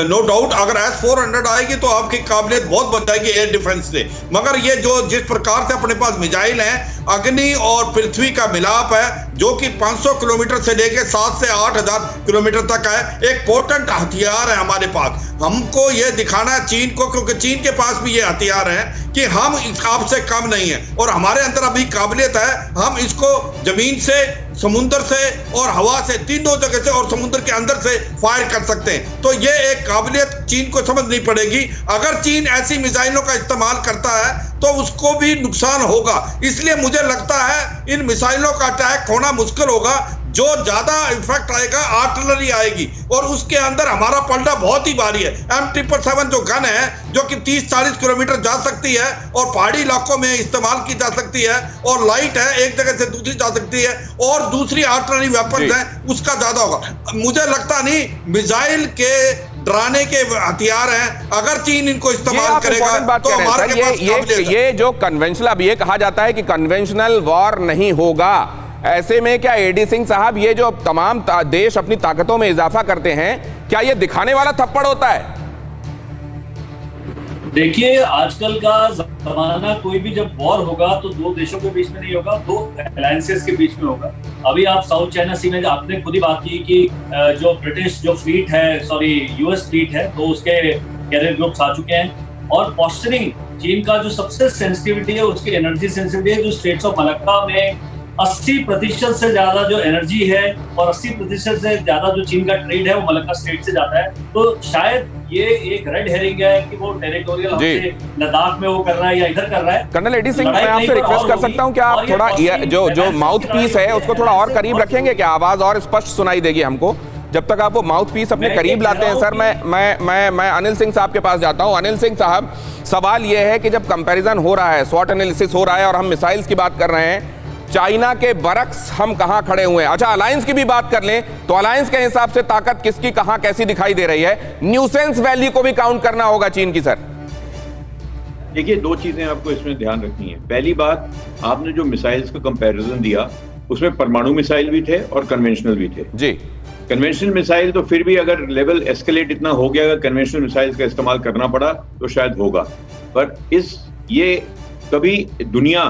नो डाउट। अगर S-400 आएगी तो आपकी काबिलियत बहुत बढ़ जाएगी एयर डिफेंस से। मगर ये जो जिस प्रकार से अपने पास मिसाइल हैं, अग्नि और पृथ्वी का मिलाप है, जो कि 500 किलोमीटर से लेकर 7 से 8000 किलोमीटर तक है, एक पोटेंट हथियार है हमारे पास। हमको ये दिखाना है चीन को, क्योंकि चीन के पास भी ये हथियार है कि हम आपसे कम नहीं है और हमारे अंदर अभी काबिलियत है। हम इसको जमीन से, समुद्र से और हवा से, तीनों जगह से और समुद्र के अंदर से फायर कर सकते हैं। तो ये एक काबिलियत चीन को समझनी पड़ेगी। अगर चीन ऐसी मिसाइलों का इस्तेमाल करता है तो उसको भी नुकसान होगा। इसलिए मुझे लगता है इन मिसाइलों का अटैक होना मुश्किल होगा। जो ज्यादा इफेक्ट आएगा आर्टिलरी आएगी और उसके अंदर हमारा पलड़ा बहुत ही भारी है। M777 जो गन है, जो कि 30-40 किलोमीटर जा सकती है और पहाड़ी इलाकों में इस्तेमाल की जा सकती है और लाइट है, एक जगह से दूसरी जा सकती है, और दूसरी आर्टिलरी वेपन्स है, उसका ज्यादा होगा। मुझे लगता नहीं मिसाइल के डराने के हथियार हैं। अगर चीन इनको इस्तेमाल करेगा तो हमारे पास ये जो कन्वेंशनल, अब ये कहा जाता है कि कन्वेंशनल वॉर नहीं होगा, ऐसे में क्या एडी सिंह साहब ये जो तमाम देश अपनी ताकतों में इजाफा करते हैं, क्या ये दिखाने वाला थप्पड़ होता है? देखिए, आजकल का जमाना, कोई भी जब वॉर होगा तो 2 देशों के बीच में नहीं होगा, 2 अलायंसेस के बीच में होगा। अभी आप साउथ चाइना सी में आपने खुद ही बात की कि जो ब्रिटिश जो फ्लीट है, यूएस फ्लीट है, तो उसके कैरियर ग्रुप्स आ चुके हैं। और पॉस्चरिंग, चीन का जो सबसे सेंसिटिविटी है उसकी एनर्जी सेंसिटिविटी है, जो स्ट्रेट्स ऑफ मलक्का में 80% से ज्यादा जो एनर्जी है और 80% से ज्यादा जो चीन का ट्रेड है वो मलक्का स्टेट से जाता है। तो शायद ये एक रेड हेरिंग है कि वो टेरिटोरियल लद्दाख में वो कर रहा है या इधर कर रहा है। कर्नल एडी सिंह, मैं आपसे रिक्वेस्ट कर सकता हूं कि आप थोड़ा जो माउथ पीस है उसको थोड़ा और करीब रखेंगे क्या? आवाज और स्पष्ट सुनाई देगी हमको जब तक आप वो माउथ पीस अपने करीब लाते हैं। सर, मैं अनिल सिंह साहब के पास जाता हूं। अनिल सिंह साहब, सवाल ये है कि जब कंपैरिजन हो रहा है, स्वॉट एनालिसिस हो रहा है और हम मिसाइल्स की बात कर रहे हैं, चाइना के बरक्स हम कहां खड़े हुए हैं? अच्छा, अलायंस की भी बात कर लें तो अलायंस के हिसाब से ताकत किसकी कहां कैसी दिखाई दे रही है? न्यूसेंस वैल्यू को भी काउंट करना होगा चीन की। सर देखिए, 2 चीजें आपको इसमें ध्यान रखनी है। पहली बात, आपने जो मिसाइल्स का कंपैरिजन दिया उसमें परमाणु मिसाइल भी थे और कन्वेंशनल भी थे। जी, कन्वेंशनल मिसाइल तो फिर भी अगर लेवल एस्केलेट इतना हो गया, अगर कन्वेंशनल मिसाइल का इस्तेमाल करना पड़ा तो शायद होगा। पर ये कभी दुनिया,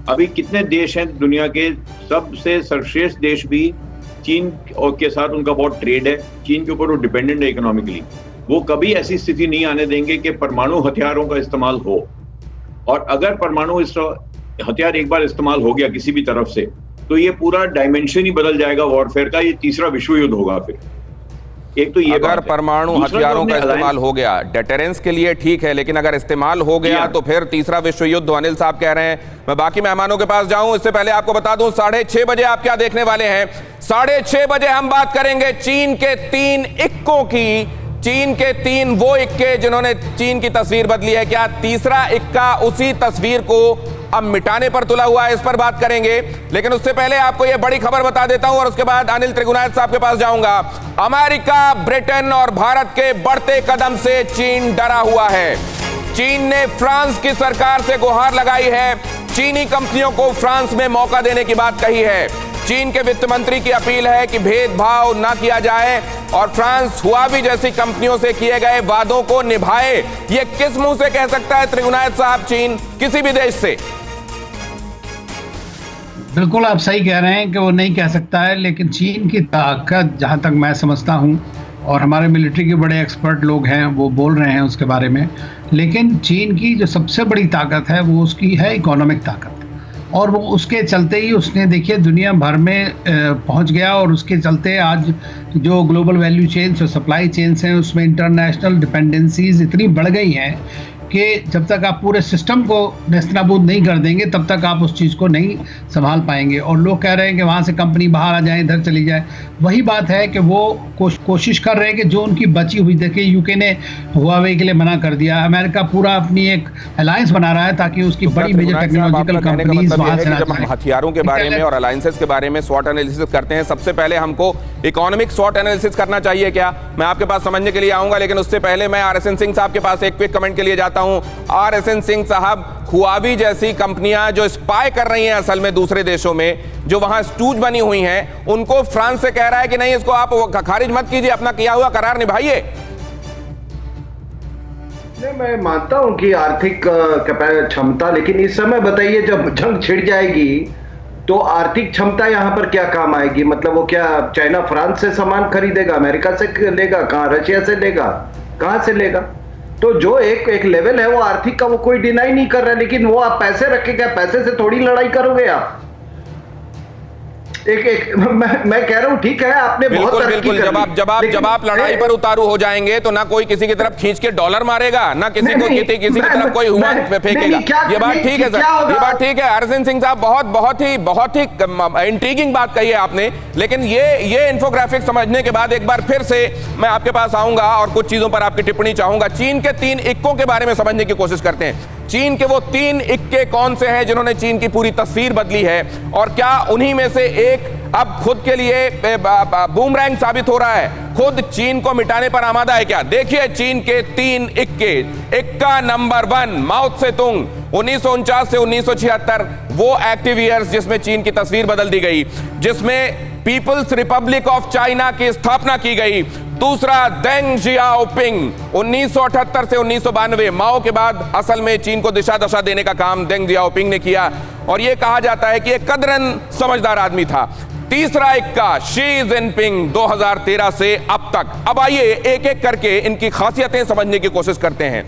अभी कितने देश हैं दुनिया के, सबसे सर्वश्रेष्ठ देश भी चीन और के साथ उनका बहुत ट्रेड है, चीन के ऊपर वो डिपेंडेंट है इकोनॉमिकली। वो कभी ऐसी स्थिति नहीं आने देंगे कि परमाणु हथियारों का इस्तेमाल हो। और अगर परमाणु हथियार एक बार इस्तेमाल हो गया किसी भी तरफ से, तो ये पूरा डायमेंशन ही बदल जाएगा वॉरफेयर का, ये तीसरा विश्व युद्ध होगा फिर। एक तो ये अगर बात है। परमाणु दूसरा जो हथियारों का हमने इस्तेमाल हो गया, डेटरेंस के लिए ठीक है, लेकिन अगर इस्तेमाल हो जी गया हाँ। तो फिर तीसरा विश्व युद्ध अनिल साहब कह रहे हैं। मैं बाकी मेहमानों के पास जाऊं इससे पहले आपको बता दूं 6:30 बजे आप क्या देखने वाले हैं। 6:30 बजे हम बात करेंगे चीन के 3 इक्कों की। चीन के 3 वो इक्के जिन्होंने चीन की तस्वीर बदली है। क्या तीसरा इक्का उसी तस्वीर को अब मिटाने पर तुला हुआ है, इस पर बात करेंगे। लेकिन उससे पहले आपको यह बड़ी खबर बता देता हूं और उसके बाद अनिल त्रिगुनायत साहब के पास जाऊंगा। अमेरिका, ब्रिटेन और भारत के बढ़ते कदम से चीन डरा हुआ है। चीन ने फ्रांस की सरकार से गुहार लगाई है। चीनी कंपनियों को फ्रांस में मौका देने की बात कही है। चीन के वित्त मंत्री की अपील है कि भेदभाव ना किया जाए और फ्रांस हुआवी जैसी कंपनियों से किए गए वादों को निभाए। ये किस मुंह से कह सकता है त्रिगुनायत साहब चीन किसी भी देश से? बिल्कुल आप सही कह रहे हैं कि वो नहीं कह सकता है, लेकिन चीन की ताकत जहां तक मैं समझता हूं, और हमारे मिलिट्री के बड़े एक्सपर्ट लोग हैं वो बोल रहे हैं उसके बारे में, लेकिन चीन की जो सबसे बड़ी ताकत है वो उसकी है इकोनॉमिक ताकत। और वो उसके चलते ही उसने देखिए दुनिया भर में पहुंच गया, और उसके चलते आज जो ग्लोबल वैल्यू चेन्स और सप्लाई चेन्स हैं उसमें इंटरनेशनल डिपेंडेंसीज इतनी बढ़ गई हैं कि जब तक आप पूरे सिस्टम को नेस्तनाबूद नहीं कर देंगे तब तक आप उस चीज़ को नहीं संभाल पाएंगे। और लोग कह रहे हैं कि वहाँ से कंपनी बाहर आ जाए, इधर चली जाए। वही बात है कि वो कोशिश कर रहे हैं कि जो उनकी बची हुई, देखिए यूके ने हुआवे के लिए मना कर दिया, अमेरिका पूरा अपनी एक अलायंस बना रहा है ताकि उसकी बड़ी मेजर टेक्नोलॉजिकल कंपनीज वहाँ से ना जब हम हथियारों के बारे में और अलायंसेस के बारे में स्वॉट एनालिसिस करते हैं, सबसे पहले हमको इकोनॉमिक स्वॉट एनालिसिस करना चाहिए क्या? मैं आपके पास समझने के लिए आऊंगा, लेकिन उससे पहले मैं RSN सिंह साहब के पास एक क्विक कमेंट के लिए जाता हूं। RSN सिंह साहब, हुआवी जैसी कंपनियां जो स्पाई कर रही हैं असल में दूसरे देशों में, जो वहां स्टूज बनी हुई हैं, उनको फ्रांस से कह रहा है कि नहीं, इसको आप खारिज मत कीजिए, अपना किया हुआ करार निभाइए। मैं मानता हूं कि आर्थिक क्षमता, लेकिन इस समय बताइए जब जंग छिड़ जाएगी तो आर्थिक क्षमता यहाँ पर क्या काम आएगी? मतलब वो क्या चाइना फ्रांस से सामान खरीदेगा, अमेरिका से लेगा, कहाँ रशिया से लेगा, कहाँ से लेगा? तो जो एक लेवल है वो आर्थिक का वो कोई डिनाई नहीं कर रहा है, लेकिन वो आप पैसे रखेगा, पैसे से थोड़ी लड़ाई करोगे आप। मैं कह रहा हूं ठीक है, आपने बहुत तरक्की कर ली। जब आप लड़ाई पर उतारू हो जाएंगे तो ना कोई किसी की तरफ खींच के डॉलर मारेगा, ना किसी की तरफ कोई हुआ फेंकेगा। ये बात ठीक है सर, ये बात ठीक है। RSN सिंह साहब बहुत ही इंट्रीगिंग बात कही है आपने, लेकिन ये इन्फोग्राफिक समझने के बाद एक बार फिर से मैं आपके पास आऊंगा और कुछ चीजों पर आपकी टिप्पणी चाहूंगा। चीन के 3 इक्कों के बारे में समझने की कोशिश करते हैं। चीन के वो 3 इक्के कौन से हैं जिन्होंने चीन की पूरी तस्वीर बदली है, और क्या उन्हीं में से एक अब खुद के लिए बूमरैंग साबित हो रहा है, खुद चीन को मिटाने पर आमादा है क्या? देखिए चीन के 3 इक्के। इक्का नंबर 1, माओ त्से-तुंग, 1949 से 1976, वो एक्टिव ईयर्स जिसमें चीन की तस्वीर बदल दी गई, जिसमें पीपल्स रिपब्लिक ऑफ चाइना की स्थापना की गई। दूसरा देंग जियाओपिंग, 1978 से 1992, माओ के बाद असल में चीन को दिशा दशा देने का काम देंग जियाओपिंग ने किया, और यह कहा जाता है कि एक कदरन समझदार आदमी था। तीसरा इक्का शी जिनपिंग, 2013 से अब तक। अब आइए एक एक करके इनकी खासियतें समझने की कोशिश करते हैं।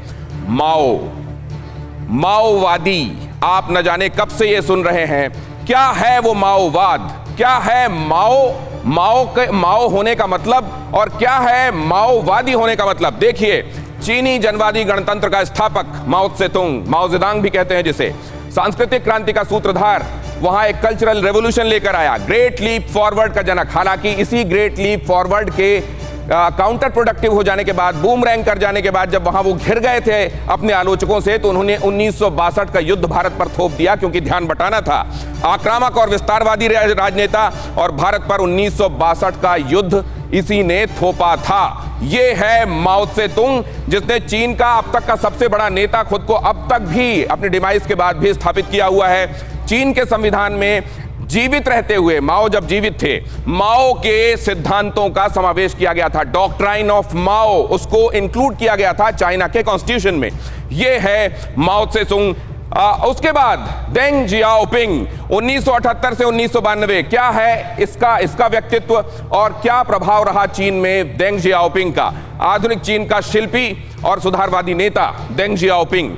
माओवादी, आप न जाने कब से ये सुन रहे हैं। क्या है वो माओवाद? क्या है माओ होने का मतलब, और क्या है माओवादी होने का मतलब? देखिए, चीनी जनवादी गणतंत्र का स्थापक माओ त्से-तुंग, माओ जेडांग भी कहते हैं जिसे, सांस्कृतिक क्रांति का सूत्रधार, वहां एक कल्चरल रेवोल्यूशन लेकर आया, ग्रेट लीप फॉरवर्ड का जनक। हालांकि इसी ग्रेट लीप फॉरवर्ड के काउंटर प्रोडक्टिव हो जाने के बाद, बूमरैंग कर जाने के बाद, जब वहां वो घिर गए थे अपने आलोचकों से, तो उन्होंने 1962 का युद्ध भारत पर थोप दिया, क्योंकि ध्यान बटाना था। आक्रामक और विस्तारवादी राजनेता, और भारत पर 1962 का युद्ध इसी ने थोपा था। ये है माओ त्से-तुंग, जिसने चीन का अब तक का सबसे बड़ा नेता खुद को अब तक भी अपने डिमाइस के बाद भी स्थापित किया हुआ है। चीन के संविधान में जीवित रहते हुए, माओ जब जीवित थे, माओ के सिद्धांतों का समावेश किया गया था। डॉक्ट्राइन ऑफ माओ, उसको इंक्लूड किया गया था चाइना के कॉन्स्टिट्यूशन में। यह है माओ त्से-तुंग। उसके बाद देंग जियाओपिंग, 1978 से 1992। क्या है इसका व्यक्तित्व और क्या प्रभाव रहा चीन में देंग जियाओपिंग का? आधुनिक चीन का शिल्पी और सुधारवादी नेता देंग जियाओपिंग,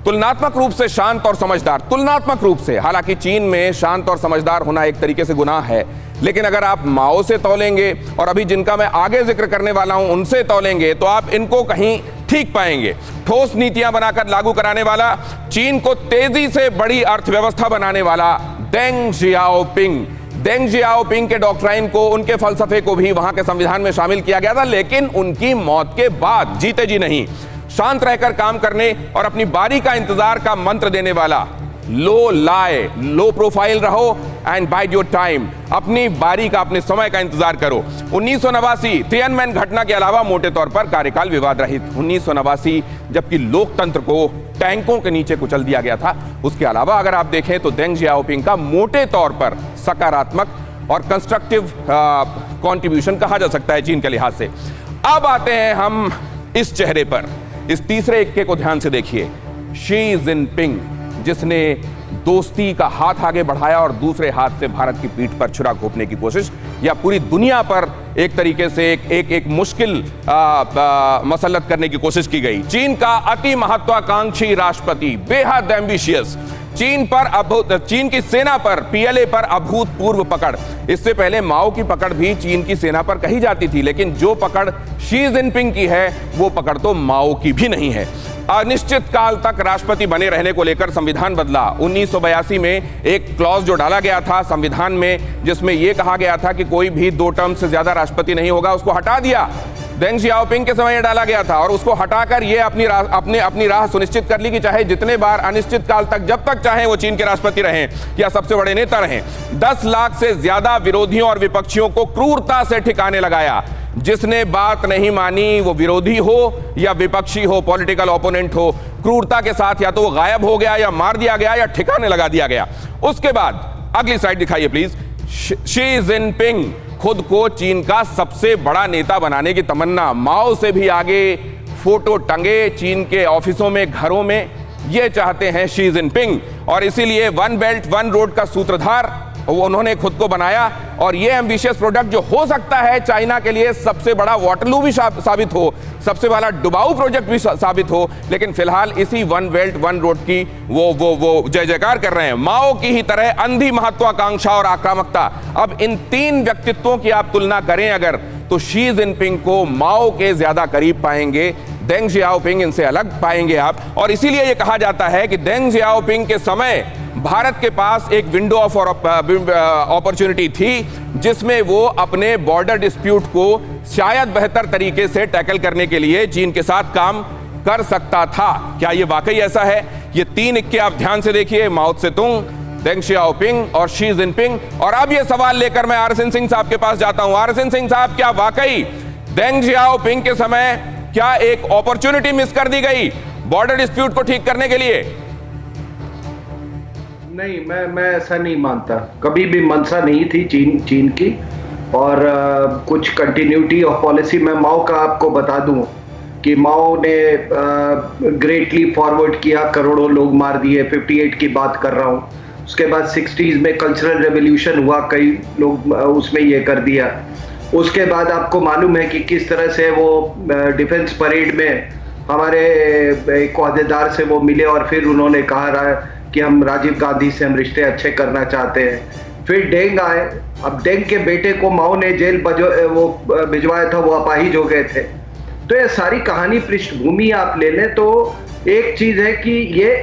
तुलनात्मक रूप से शांत और समझदार, तुलनात्मक रूप से। हालांकि चीन में शांत और समझदार होना एक तरीके से गुनाह है, लेकिन अगर आप माओ से तौलेंगे और अभी जिनका मैं आगे जिक्र करने वाला हूं उनसे तौलेंगे तो आप इनको कहीं ठीक पाएंगे। ठोस नीतियां बनाकर लागू कराने वाला, चीन को तेजी से बड़ी अर्थव्यवस्था बनाने वाला डेंग जियाओपिंग। डेंग जियाओपिंग के डॉक्ट्राइन को, उनके फलसफे को भी वहां के संविधान में शामिल किया गया था, लेकिन उनकी मौत के बाद, जीते जी नहीं, शांत रहकर काम करने और अपनी बारी का इंतजार का मंत्र देने वाला, लो लाए, लो प्रोफाइल रहो एंड बाइड योर टाइम, अपनी बारी का, अपने समय का इंतजार करो। 1989 तियानमेन घटना के अलावा मोटे तौर पर कार्यकाल विवाद रहित। 1989 जबकि लोकतंत्र को टैंकों के नीचे कुचल दिया गया था, उसके अलावा अगर आप देखें तो डेंग जियाओपिंग का मोटे तौर पर सकारात्मक और कंस्ट्रक्टिव कंट्रीब्यूशन कहा जा सकता है चीन के लिहाज से। अब आते हैं हम इस चेहरे पर, इस तीसरे इक्के को ध्यान से देखिए, शी जिनपिंग, जिसने दोस्ती का हाथ आगे बढ़ाया और दूसरे हाथ से भारत की पीठ पर छुरा घोंपने की कोशिश, या पूरी दुनिया पर एक तरीके से एक मुश्किल मसलत करने की कोशिश की गई। चीन का अति महत्वाकांक्षी राष्ट्रपति, बेहद एम्बिशियस, चीन की सेना पर, पीएलए पर अभूतपूर्व पकड़। इससे पहले माओ की पकड़ भी चीन की सेना पर कही जाती थी, लेकिन जो पकड़ शी जिनपिंग की है वो पकड़ तो माओ की भी नहीं है। अनिश्चित काल तक राष्ट्रपति बने रहने को लेकर संविधान बदला। 1982 में एक क्लॉज जो डाला गया था संविधान में, जिसमें यह कहा गया था कि कोई भी 2 टर्म से ज्यादा राष्ट्रपति नहीं होगा, उसको हटा दिया। डेंग जियाओपिंग के समय यह डाला गया था और उसको हटाकर ये अपनी राह सुनिश्चित कर ली कि चाहे जितने बार अनिश्चित काल तक, जब तक चाहे वो चीन के राष्ट्रपति रहें या सबसे बड़े नेता रहें। 10 लाख से ज्यादा विरोधियों और विपक्षियों को क्रूरता से ठिकाने लगाया। जिसने बात नहीं मानी, वो विरोधी हो या विपक्षी हो, पॉलिटिकल ओपोनेंट हो, क्रूरता के साथ या तो वो गायब हो गया या मार दिया गया या ठिकाने लगा दिया गया। उसके बाद अगली स्लाइड दिखाइए प्लीज। शी जिनपिंग खुद को चीन का सबसे बड़ा नेता बनाने की तमन्ना, माओ से भी आगे फोटो टंगे चीन के ऑफिसों में, घरों में, ये चाहते हैं शी जिनपिंग। और इसीलिए वन बेल्ट वन रोड का सूत्रधार वो उन्होंने खुद को बनाया। और ये एम्बिशियस प्रोडक्ट जो हो सकता है चाइना के लिए सबसे बड़ा वाटरलू भी साबित हो, सबसे बड़ा डुबाऊ प्रोजेक्ट भी साबित हो, लेकिन फिलहाल इसी वन बेल्ट वन रोड की वो जय जयकार कर रहे हैं। माओ की ही तरह अंधी महत्वाकांक्षा और आक्रामकता। अब इन 3 व्यक्तित्वों की आप तुलना करें अगर, तो शी जिनपिंग को माओ के ज्यादा करीब पाएंगे, डेंग जियाओपिंग इनसे अलग पाएंगे आप। और इसीलिए यह कहा जाता है कि डेंग जियाओपिंग के समय भारत के पास एक विंडो ऑफ अपॉर्चुनिटी थी जिसमें वो अपने बॉर्डर डिस्प्यूट को शायद बेहतर तरीके से टैकल करने के लिए चीन के साथ काम कर सकता था। क्या ये वाकई ऐसा है? ये 3 इक्के आप ध्यान से देखिए, माओ त्से-तुंग, डेंग जियाओपिंग और शी जिनपिंग। और अब ये सवाल लेकर मैं आर.एस.एन. सिंह साहब के पास जाता हूं। आर.एस.एन. सिंह साहब, क्या वाकई डेंग जियाओपिंग के समय क्या एक अपॉर्चुनिटी मिस कर दी गई बॉर्डर डिस्प्यूट को ठीक करने के लिए? नहीं, मैं ऐसा नहीं मानता। कभी भी मंशा नहीं थी चीन की। और कुछ कंटिन्यूटी ऑफ पॉलिसी, मैं माओ का आपको बता दूं कि माओ ने ग्रेटली फॉरवर्ड किया, करोड़ों लोग मार दिए, 58 की बात कर रहा हूं। उसके बाद 60s में कल्चरल रेवोल्यूशन हुआ, कई लोग उसमें ये कर दिया। उसके बाद आपको मालूम है कि किस तरह से वो डिफेंस परेड में हमारे एक ओहदेदार से वो मिले और फिर उन्होंने कहा कि हम राजीव गांधी से हम रिश्ते अच्छे करना चाहते हैं। फिर डेंग आए। अब डेंग के बेटे को माओ ने जेल भिजवाया था, वो अपाहिज हो गए थे। तो ये सारी कहानी पृष्ठभूमि आप ले लें तो एक चीज है कि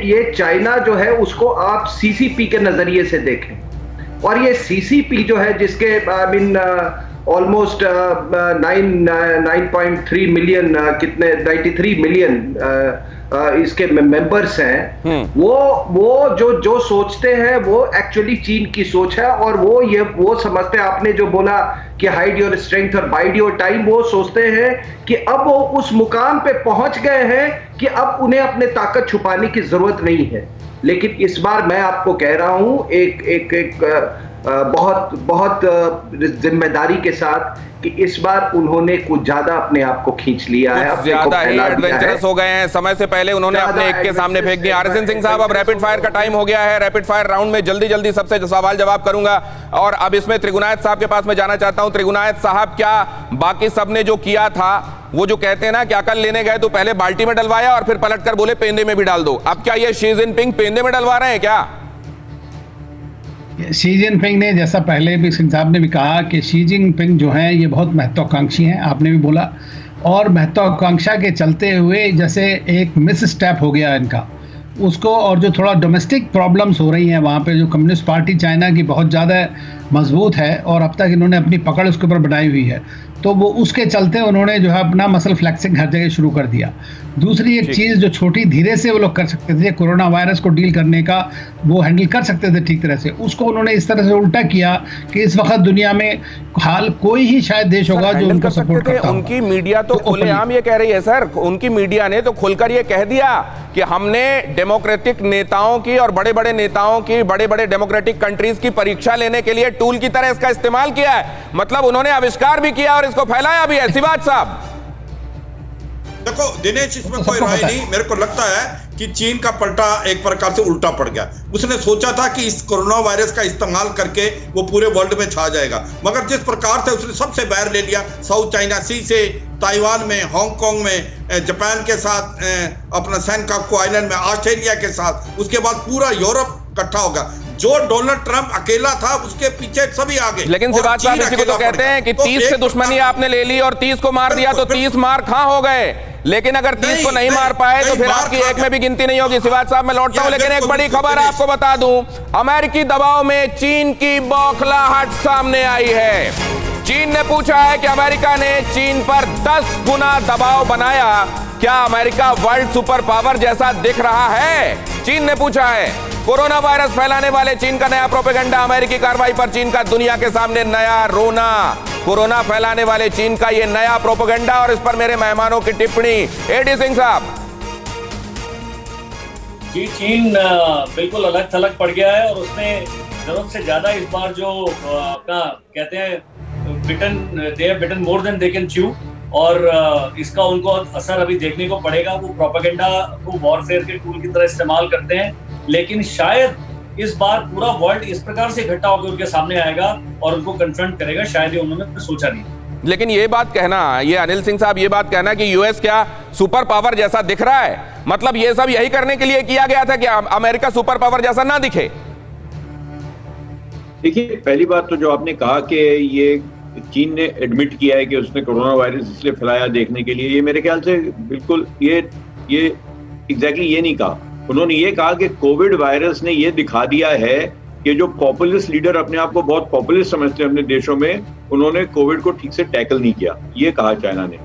ये चाइना जो है उसको आप सीसीपी के नजरिए से देखें। और ये सीसीपी जो है जिसके ऑलमोस्ट 9.3 मिलियन, कितने 93 मिलियन इसके मेंबर्स हैं, वो जो सोचते हैं वो एक्चुअली चीन की सोच है। और वो समझते हैं, आपने जो बोला कि हाइड योर स्ट्रेंथ और बाइड योर टाइम, वो सोचते हैं कि अब वो उस मुकाम पे पहुंच गए हैं कि अब उन्हें अपने ताकत छुपाने की जरूरत नहीं है। लेकिन इस बार मैं आपको कह रहा हूं एक बहुत जिम्मेदारी के साथ कि इस बार उन्होंने कुछ ज्यादा अपने आप को खींच लिया है, ज्यादा ही एडवेंचरस हो गए हैं। समय से पहले उन्होंने अपने एक के सामने फेंक दिया। आर.एस.एन. सिंह साहब, अब रैपिड फायर का टाइम हो गया है। रैपिड फायर राउंड में जल्दी सबसे सवाल जवाब करूंगा और अब इसमें त्रिगुनायत साहब के पास मैं जाना चाहता हूं। त्रिगुनायत साहब, क्या बाकी सबने जो किया था, वो जो कहते हैं ना कि अकल लेने गए तो पहले बाल्टी में डलवाया और फिर पलटकर बोले पेंदे में भी डाल दो, अब क्या ये शी जिनपिंग पेंदे में डलवा रहे हैं क्या? शी जिनपिंग ने, जैसा पहले भी सिंह साहब ने भी कहा कि शी जिनपिंग जो हैं ये बहुत महत्वाकांक्षी हैं, आपने भी बोला, और महत्वाकांक्षा के चलते हुए जैसे एक मिस स्टेप हो गया इनका उसको, और जो थोड़ा डोमेस्टिक प्रॉब्लम्स हो रही हैं वहाँ पे, जो कम्युनिस्ट पार्टी चाइना की बहुत ज़्यादा मजबूत है और अब तक इन्होंने अपनी पकड़ उसके ऊपर बनाई हुई है, तो वो उसके चलते उन्होंने जो है अपना मसल फ्लेक्सिंग हर जगह शुरू कर दिया। दूसरी एक चीज़ जो छोटी धीरे से वो लोग कर सकते थे, कोरोना वायरस को डील करने का वो हैंडल कर सकते थे ठीक तरह से, उसको उन्होंने इस तरह से उल्टा किया कि इस वक्त दुनिया में हाल कोई ही शायद देश होगा जो उनको सपोर्ट करता होगा। उनकी मीडिया तो खुलेआम ये कह रही है सर, उनकी मीडिया ने तो खुलकर ये कह दिया कि हमने डेमोक्रेटिक नेताओं की और बड़े बड़े नेताओं की, बड़े बड़े डेमोक्रेटिक कंट्रीज की परीक्षा लेने के लिए टूल की तरह इसका इस्तेमाल किया है। मतलब उन्होंने आविष्कार भी किया और इसको फैलाया भी है। सिवाज साहब देखो दिनेश, इसमें कोई राय नहीं, मेरे को लगता है कि चीन का पलटा एक प्रकार से उल्टा पड़ गया। उसने सोचा था कि इस कोरोना वायरस का इस्तेमाल करके वो पूरे वर्ल्ड में छा जाएगा, मगर जिस प्रकार से उसने सबसे बाहर ले लिया, साउथ चाइना सी से, ताइवान में, हांगकांग में, जापान के साथ, अपना सेनकाकू आइलैंड में, ऑस्ट्रेलिया के साथ, उसके बाद पूरा यूरोप इकट्ठा होगा। जो डोनाल्ड ट्रंप अकेला था उसके पीछे सभी आ गए। लेकिन सिवाज साहब इसी को तो कहते हैं कि 30 से दुश्मनी आपने ले ली और 30 को मार दिया, तो 30 मार कहां हो गए? लेकिन अगर 30 को नहीं मार पाए तो फिर आपकी एक में भी गिनती नहीं होगी। सिवाज साहब मैं लौटता हूं, लेकिन एक बड़ी खबर आपको बता दूं, अमेरिकी दबाव में चीन की बौखलाहट सामने आई है। चीन ने पूछा है कि अमेरिका ने चीन पर 10 गुना दबाव बनाया, क्या अमेरिका वर्ल्ड सुपर पावर जैसा दिख रहा है? चीन ने पूछा है। कोरोना वायरस फैलाने वाले चीन का नया प्रोपेगेंडा, अमेरिकी कार्रवाई पर चीन का दुनिया के सामने नया रोना। कोरोना फैलाने वाले चीन का ये नया प्रोपेगेंडा और इस पर मेरे मेहमानों की टिप्पणी। एडी सिंह साहब जी, चीन बिल्कुल अलग थलग पड़ गया है और उसने जरूरत से ज्यादा इस बार जो अपना कहते हैं bitten more than they can chew, और इसका उनको असर अभी देखने को पड़ेगा। वो प्रोपेगेंडा को वॉरफेयर के टूल की तरह इस्तेमाल करते हैं, लेकिन शायद इस बार पूरा वर्ल्ड इस प्रकार से इकट्ठा होकर उनके सामने आएगा और उनको कन्फ्रंट करेगा, शायद ये उन्होंने सोचा नहीं। लेकिन ये बात कहना, ये अनिल सिंह साहब ये बात कहना कि यूएस क्या सुपर पावर जैसा दिख रहा है, मतलब ये सब यही करने के लिए किया गया था कि अमेरिका सुपर पावर जैसा ना दिखे? देखिए, पहली बात तो जो आपने कहा कि ये चीन ने एडमिट किया है कि उसने कोरोना वायरस इसलिए फैलाया देखने के लिए, ये मेरे ख्याल से बिल्कुल ये एग्जैक्टली ये नहीं कहा। उन्होंने ये कहा कि कोविड वायरस ने ये दिखा दिया है कि जो पॉपुलिस्ट लीडर अपने आप को बहुत पॉपुलिस्ट समझते हैं अपने देशों में, उन्होंने कोविड को ठीक से टैकल नहीं किया, ये कहा चाइना ने।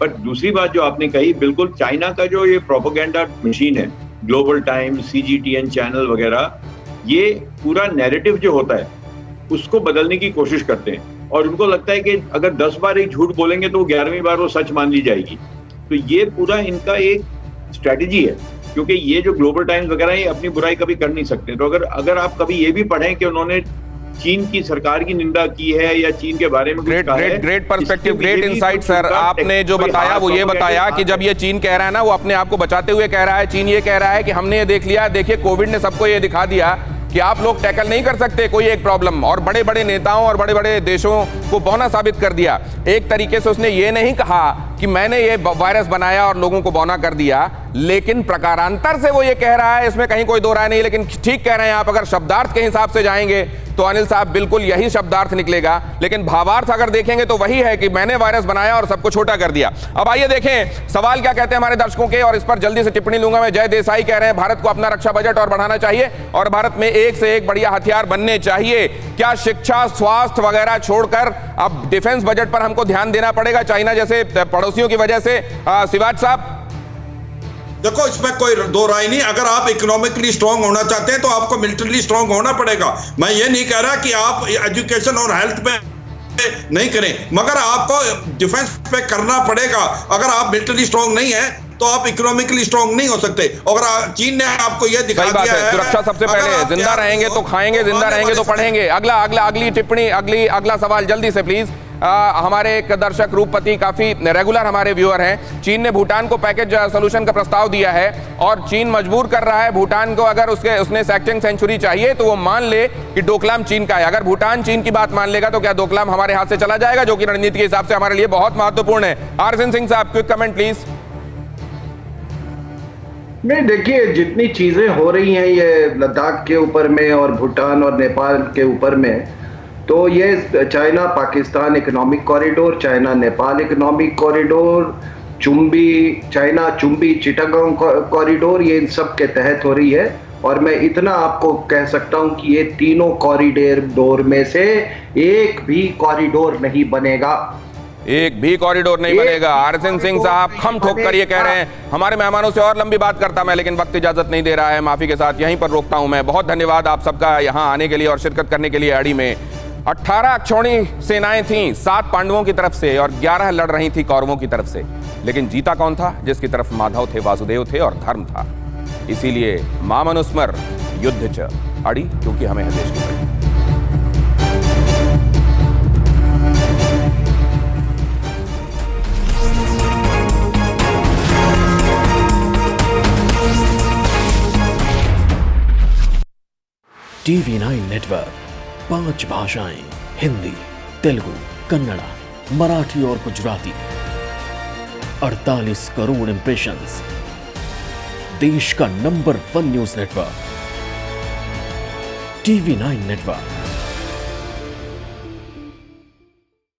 पर दूसरी बात जो आपने कही, बिल्कुल चाइना का जो ये प्रोपेगेंडा मशीन है, ग्लोबल टाइम्स, CGTN चैनल वगैरह, ये पूरा नैरेटिव जो होता है उसको बदलने की कोशिश करते हैं और उनको लगता है कि अगर 10 बार एक झूठ बोलेंगे तो 11वीं बार वो सच मान ली जाएगी। तो ये पूरा इनका एक स्ट्रेटेजी है, क्योंकि ये जो ग्लोबल टाइम्स वगैरह ये अपनी बुराई कभी कर नहीं सकते। तो अगर आप कभी ये भी पढ़ें कि उन्होंने चीन की सरकार की निंदा की है या चीन के बारे में great perspective, great insight sir. आपने जो बताया वो ये बताया कि जब ये चीन कह रहा है ना, वो अपने आप को बचाते हुए कह रहा है, चीन ये कह रहा है कि हमने ये देख लिया, देखिए कोविड ने सबको ये दिखा दिया कि आप लोग टैकल नहीं कर सकते कोई एक प्रॉब्लम, और बड़े बड़े नेताओं और बड़े बड़े देशों को बौना साबित कर दिया। एक तरीके से उसने ये नहीं कहा कि मैंने ये वायरस बनाया और लोगों को बौना कर दिया, लेकिन प्रकारांतर से वो ये कह रहा है, इसमें कहीं कोई दो राय नहीं, लेकिन ठीक कह रहे हैं आप। अगर शब्दार्थ के हिसाब से जाएंगे तो अनिल साहब बिल्कुल यही शब्दार्थ निकलेगा, लेकिन भावार्थ अगर देखेंगे तो वही है कि मैंने वायरस बनाया और सबको छोटा कर दिया। अब आइए देखें सवाल क्या कहते हैं हमारे दर्शकों के, और इस पर जल्दी से टिप्पणी लूंगा मैं। जय देसाई कह रहे हैं भारत को अपना रक्षा बजट और बढ़ाना चाहिए और भारत में एक से एक बढ़िया हथियार बनने चाहिए। क्या शिक्षा, स्वास्थ्य वगैरह छोड़कर अब डिफेंस बजट पर हमको ध्यान देना पड़ेगा चाइना जैसे पड़ोसियों की वजह से? शिवाज साहब देखो, इसमें कोई दो राय नहीं। अगर आप इकोनॉमिकली स्ट्रांग होना चाहते हैं तो आपको मिलिटरीली स्ट्रांग होना पड़ेगा। मैं ये नहीं कह रहा कि आप एजुकेशन और हेल्थ में नहीं करें, मगर आपको डिफेंस पे करना पड़ेगा। अगर आप मिलिटरी स्ट्रांग नहीं है तो आप इकोनॉमिकली स्ट्रांग नहीं हो सकते। अगर चीन ने आपको यह दिखा दिया है, सुरक्षा सबसे पहले, जिंदा रहेंगे तो खाएंगे, जिंदा रहेंगे तो पढ़ेंगे। अगली टिप्पणी, अगला सवाल जल्दी से प्लीज। हमारे एक दर्शक रूपपति काफी रेगुलर हमारे व्यूअर हैं। चीन ने भूटान को पैकेज सोल्यूशन का प्रस्ताव दिया है और चीन मजबूर कर रहा है भूटान को, अगर उसने सेक्टिंग सेंचुरी चाहिए तो वो मान ले कि डोकलाम चीन का है। अगर भूटान चीन की बात मान लेगा तो क्या डोकलाम हमारे हाथ से चला जाएगा, जो कि रणनीति के हिसाब से हमारे लिए बहुत महत्वपूर्ण है। आरसिन सिंह साहब, क्विक कमेंट प्लीज। नहीं, देखिए जितनी चीजें हो रही हैं ये लद्दाख के ऊपर में और भूटान और नेपाल के ऊपर में, तो ये China Pakistan economic corridor, China Nepal economic corridor, China Chumbi Chittagong corridor, ये इन सब के तहत हो रही है। और मैं इतना आपको कह सकता हूं कि ये तीनों कॉरिडोर में से एक भी कॉरिडोर नहीं बनेगा। एक भी कॉरिडोर नहीं बनेगा। RSN सिंह साहब खम ठोक कर ये कह रहे हैं। हमारे मेहमानों से और लंबी बात करता मैं, लेकिन वक्त इजाजत नहीं दे रहा है। माफी के साथ यहीं पर रोकता हूं मैं। बहुत धन्यवाद आप सबका यहां आने के लिए और शिरकत करने के लिए। अड़ी में 18 अक्षौणी सेनाएं थीं, 7 पांडवों की तरफ से और 11 लड़ रही थी कौरवों की तरफ से। लेकिन जीता कौन था? जिसकी तरफ माधव थे, वासुदेव थे और धर्म था। इसीलिए मामनुस्मर युद्ध च अड़ी, क्योंकि हमें है देश की बड़ी। TV9 नेटवर्क 5 भाषाएं, हिंदी, तेलुगु, कन्नड़ा, मराठी और गुजराती। 48 करोड़ इंप्रेशंस। देश का number 1 news network TV9 network.